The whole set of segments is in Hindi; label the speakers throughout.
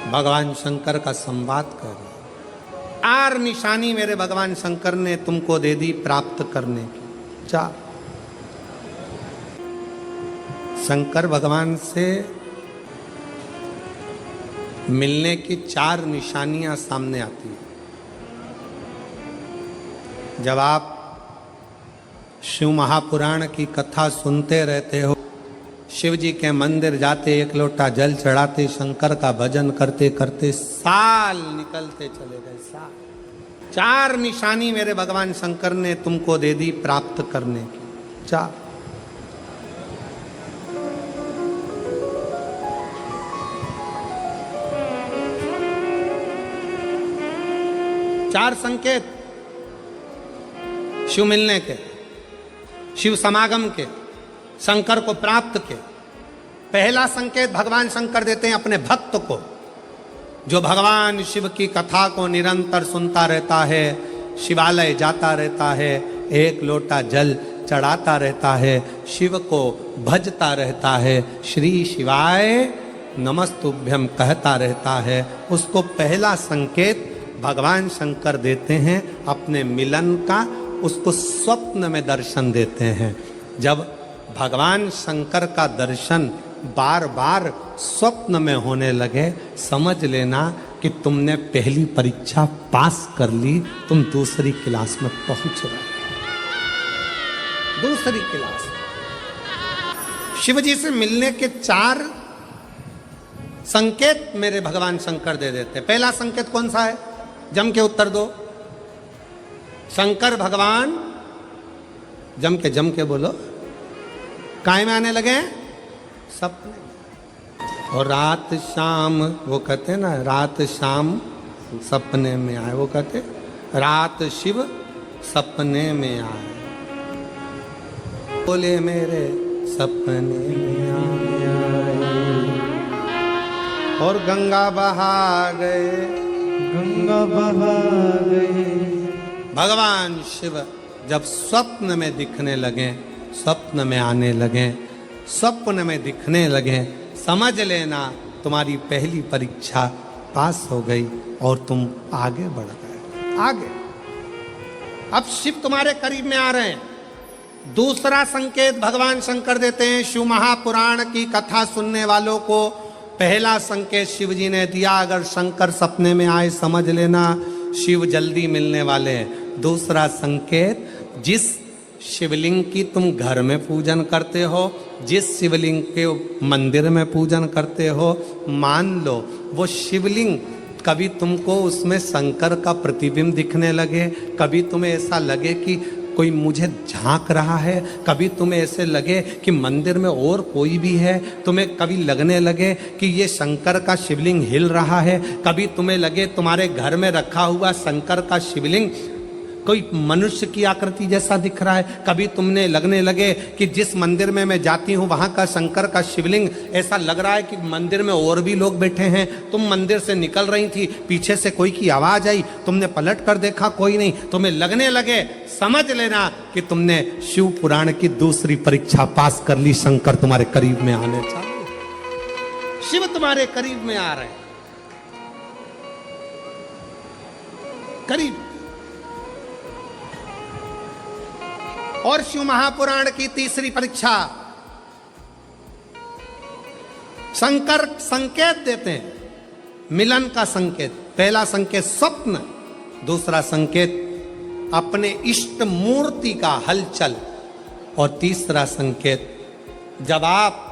Speaker 1: भगवान शंकर का संवाद कर रहे। 4 निशानी मेरे भगवान शंकर ने तुमको दे दी प्राप्त करने की। 4 शंकर भगवान से मिलने की 4 निशानियां सामने आती है। जब आप शिव महापुराण की कथा सुनते रहते हो, शिव जी के मंदिर जाते, 1 लोटा जल चढ़ाते, शंकर का भजन करते करते साल निकलते चले गए। साल। 4 निशानी मेरे भगवान शंकर ने तुमको दे दी प्राप्त करने की। 4 संकेत शिव मिलने के, शिव समागम के, शंकर को प्राप्त के। पहला संकेत भगवान शंकर देते हैं अपने भक्त को, जो भगवान शिव की कथा को निरंतर सुनता रहता है, शिवालय जाता रहता है, 1 लोटा जल चढ़ाता रहता है, शिव को भजता रहता है, श्री शिवाय नमस्तुभ्यम कहता रहता है। उसको पहला संकेत भगवान शंकर देते हैं अपने मिलन का, उसको स्वप्न में दर्शन देते हैं। जब भगवान शंकर का दर्शन बार बार स्वप्न में होने लगे, समझ लेना कि तुमने पहली परीक्षा पास कर ली, तुम दूसरी क्लास में पहुंच रहे। दूसरी क्लास। शिव जी से मिलने के 4 संकेत मेरे भगवान शंकर दे देते। पहला संकेत कौन सा है? जम के उत्तर दो। शंकर भगवान जम के बोलो, काय में आने लगे? सपने। और रात शाम, वो कहते हैं ना, रात शाम सपने में आए। वो कहते रात शिव सपने में आए, बोले मेरे सपने में आए। और गंगा बहा गए, गंगा बहा गए। भगवान शिव जब स्वप्न में दिखने लगे, स्वप्न में आने लगे, स्वप्न में दिखने लगे, समझ लेना तुम्हारी पहली परीक्षा पास हो गई और तुम आगे बढ़ गए। आगे। अब शिव तुम्हारे करीब में आ रहे हैं। दूसरा संकेत भगवान शंकर देते हैं शिव महापुराण की कथा सुनने वालों को। पहला संकेत शिव जी ने दिया, अगर शंकर सपने में आए समझ लेना शिव जल्दी मिलने वाले हैं। दूसरा संकेत, जिस शिवलिंग की तुम घर में पूजन करते हो, जिस शिवलिंग के मंदिर में पूजन करते हो, मान लो वो शिवलिंग कभी तुमको उसमें शंकर का प्रतिबिंब दिखने लगे, कभी तुम्हें ऐसा लगे कि कोई मुझे झांक रहा है, कभी तुम्हें ऐसे लगे कि मंदिर में और कोई भी है, तुम्हें कभी लगने लगे कि ये शंकर का शिवलिंग हिल रहा है, कभी तुम्हें लगे तुम्हारे घर में रखा हुआ शंकर का शिवलिंग कोई मनुष्य की आकृति जैसा दिख रहा है, कभी तुमने लगने लगे कि जिस मंदिर में मैं जाती हूँ वहाँ का शंकर का शिवलिंग ऐसा लग रहा है कि मंदिर में और भी लोग बैठे हैं। तुम मंदिर से निकल रही थी, पीछे से कोई की आवाज़ आई, तुमने पलट कर देखा कोई नहीं, तुम्हें लगने लगे, समझ लेना कि तुमने शिव पुराण की दूसरी परीक्षा पास कर ली। शंकर तुम्हारे करीब में आने चाहिए, शिव तुम्हारे करीब में आ रहे हैं, करीब। और शिव महापुराण की तीसरी परीक्षा, शंकर संकेत देते हैं मिलन का संकेत। पहला संकेत स्वप्न, दूसरा संकेत अपने इष्ट मूर्ति का हलचल, और तीसरा संकेत जब आप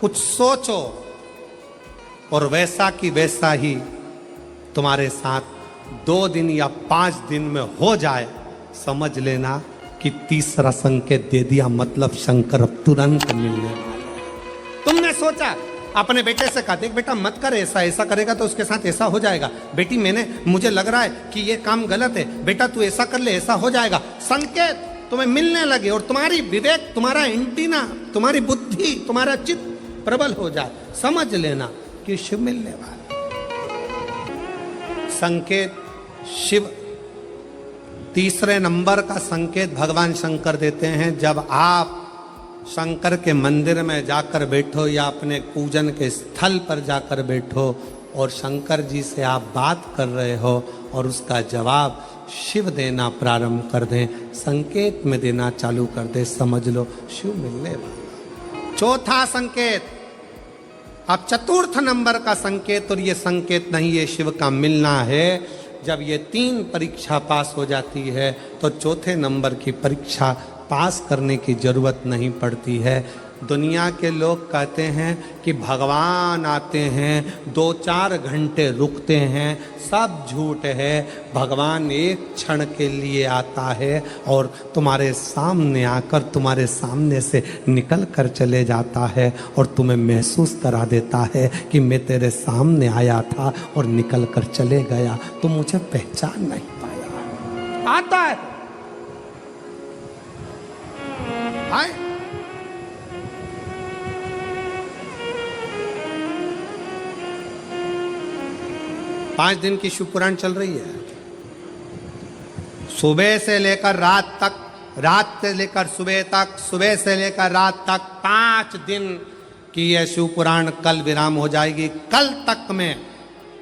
Speaker 1: कुछ सोचो और वैसा की वैसा ही तुम्हारे साथ 2 दिन या 5 दिन में हो जाए, समझ लेना कि तीसरा संकेत दे दिया, मतलब शंकर अब तुरंत मिलने वाले। तुमने सोचा, अपने बेटे से कहा, देख बेटा मत कर ऐसा, ऐसा करेगा तो उसके साथ ऐसा हो जाएगा। बेटी मुझे लग रहा है कि ये काम गलत है, बेटा तू ऐसा कर ले, ऐसा हो जाएगा। संकेत तुम्हें मिलने लगे और तुम्हारी विवेक, तुम्हारा एंटीना, तुम्हारी बुद्धि, तुम्हारा चित्त प्रबल हो जाए, समझ लेना कि शिव मिलने वाला। संकेत शिव। तीसरे नंबर का संकेत भगवान शंकर देते हैं, जब आप शंकर के मंदिर में जाकर बैठो या अपने पूजन के स्थल पर जाकर बैठो और शंकर जी से आप बात कर रहे हो और उसका जवाब शिव देना प्रारंभ कर दें, संकेत में देना चालू कर दे, समझ लो शिव मिलने वाला। चौथा संकेत, अब चतुर्थ नंबर का संकेत, और ये संकेत नहीं, ये शिव का मिलना है। जब ये 3 परीक्षा पास हो जाती है तो चौथे नंबर की परीक्षा पास करने की जरूरत नहीं पड़ती है। दुनिया के लोग कहते हैं कि भगवान आते हैं 2-4 घंटे रुकते हैं, सब झूठ है। भगवान एक क्षण के लिए आता है और तुम्हारे सामने आकर तुम्हारे सामने से निकल कर चले जाता है और तुम्हें महसूस करा देता है कि मैं तेरे सामने आया था और निकल कर चले गया, तुम मुझे पहचान नहीं पाया। आता है, आए। पांच दिन की शिव पुराण चल रही है, सुबह से लेकर रात तक, रात से लेकर सुबह तक, सुबह से लेकर रात तक 5 दिन की यह शिव पुराण कल विराम हो जाएगी। कल तक में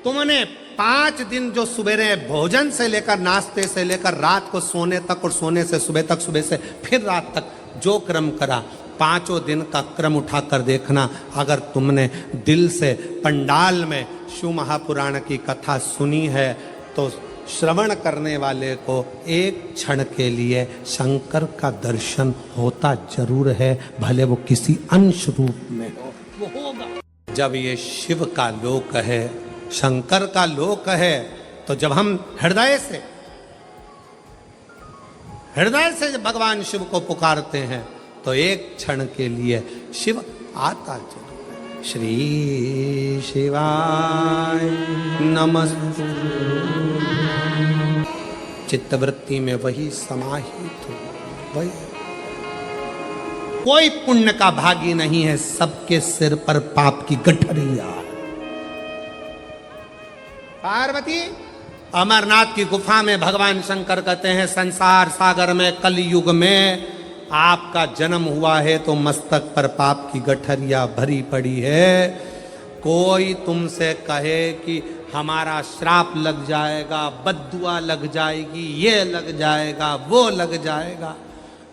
Speaker 1: तुमने 5 दिन जो सवेरे भोजन से लेकर, नाश्ते से लेकर रात को सोने तक और सोने से सुबह तक, सुबह से फिर रात तक जो क्रम करा, 5 दिन का क्रम उठाकर देखना। अगर तुमने दिल से पंडाल में शिव महापुराण की कथा सुनी है तो श्रवण करने वाले को एक क्षण के लिए शंकर का दर्शन होता जरूर है, भले वो किसी अंश रूप में हो, वो होगा। जब ये शिव का लोक है, शंकर का लोक है, तो जब हम हृदय से भगवान शिव को पुकारते हैं तो एक क्षण के लिए शिव आता जरूर है। श्री शिवाय नमस्तु, चित्तवृत्ति में वही समाहित हो, वही। कोई पुण्य का भागी नहीं है, सबके सिर पर पाप की गठरिया। पार्वती अमरनाथ की गुफा में भगवान शंकर कहते हैं, संसार सागर में कलयुग में आपका जन्म हुआ है तो मस्तक पर पाप की गठरिया भरी पड़ी है। कोई तुमसे कहे कि हमारा श्राप लग जाएगा, बद्दुआ लग जाएगी, ये लग जाएगा, वो लग जाएगा,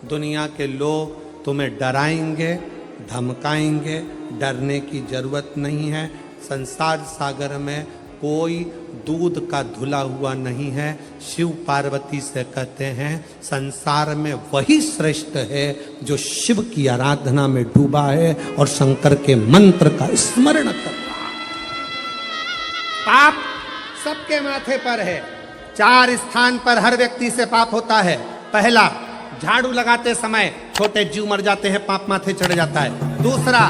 Speaker 1: दुनिया के लोग तुम्हें डराएंगे, धमकाएंगे। डरने की जरूरत नहीं है। संसार सागर में कोई दूध का धुला हुआ नहीं है। शिव पार्वती से कहते हैं, संसार में वही श्रेष्ठ है जो शिव की आराधना में डूबा है और शंकर के मंत्र का स्मरण कर रहा है। पाप सबके माथे पर है। 4 स्थान पर हर व्यक्ति से पाप होता है। पहला, झाड़ू लगाते समय छोटे जीव मर जाते हैं, पाप माथे चढ़ जाता है। दूसरा,